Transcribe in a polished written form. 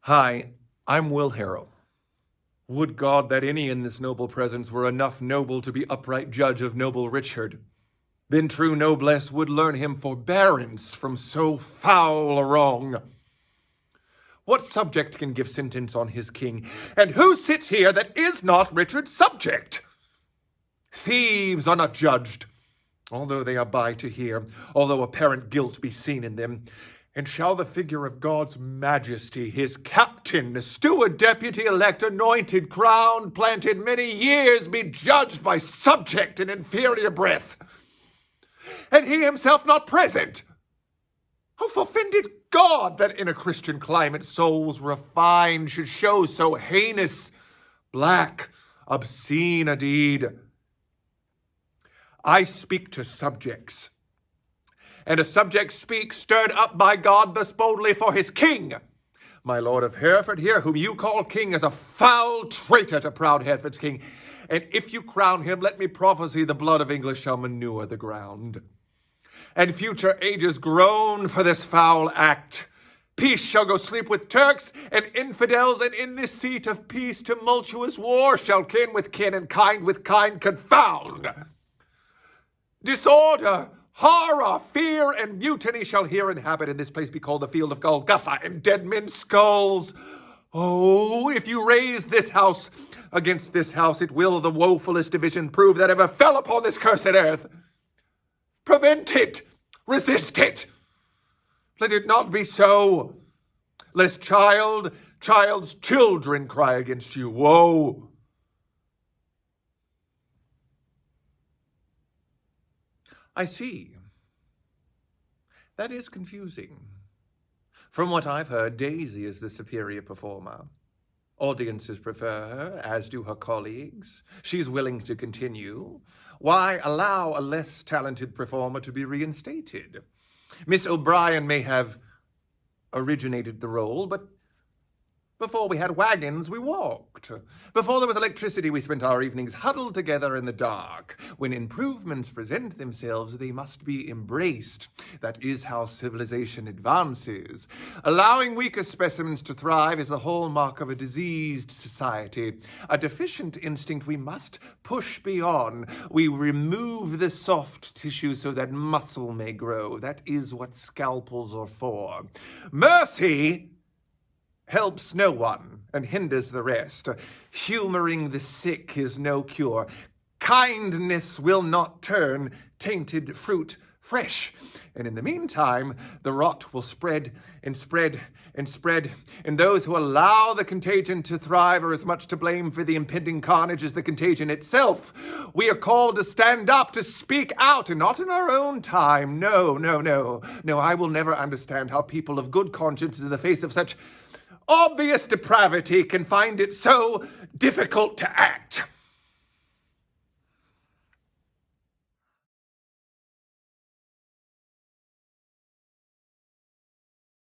Hi, I'm Will Harrell. Would God that any in this noble presence were enough noble to be upright judge of noble Richard. Then true noblesse would learn him forbearance from so foul a wrong. What subject can give sentence on his king? And who sits here that is not Richard's subject? Thieves are not judged, although they are by to hear, although apparent guilt be seen in them. And shall the figure of God's majesty, his captain, steward, deputy, elect, anointed, crowned, planted many years, be judged by subject and inferior breath? And he himself not present? Who offended God that in a Christian climate souls refined should show so heinous, black, obscene a deed? I speak to subjects, and a subject speaks stirred up by God thus boldly for his king. My lord of Hereford here, whom you call king, is a foul traitor to proud Hereford's king. And if you crown him, let me prophesy the blood of English shall manure the ground. And future ages groan for this foul act. Peace shall go sleep with Turks and infidels, and in this seat of peace tumultuous war shall kin with kin and kind with kind confound. Disorder, horror, fear, and mutiny shall here inhabit, and this place be called the field of Golgotha, and dead men's skulls. Oh, if you raise this house against this house, it will the woefulest division prove that ever fell upon this cursed earth. Prevent it, resist it. Let it not be so, lest child's children cry against you. Woe! I see. That is confusing. From what I've heard, Daisy is the superior performer. Audiences prefer her, as do her colleagues. She's willing to continue. Why allow a less talented performer to be reinstated? Miss O'Brien may have originated the role, but before we had wagons, we walked. Before there was electricity, we spent our evenings huddled together in the dark. When improvements present themselves, they must be embraced. That is how civilization advances. Allowing weaker specimens to thrive is the hallmark of a diseased society. A deficient instinct we must push beyond. We remove the soft tissue so that muscle may grow. That is what scalpels are for. Mercy helps no one and hinders the rest. Humoring the sick is no cure. Kindness will not turn tainted fruit fresh. And in the meantime, the rot will spread and spread and spread. And those who allow the contagion to thrive are as much to blame for the impending carnage as the contagion itself. We are called to stand up, to speak out, and not in our own time. No, I will never understand how people of good conscience in the face of such obvious depravity can find it so difficult to act.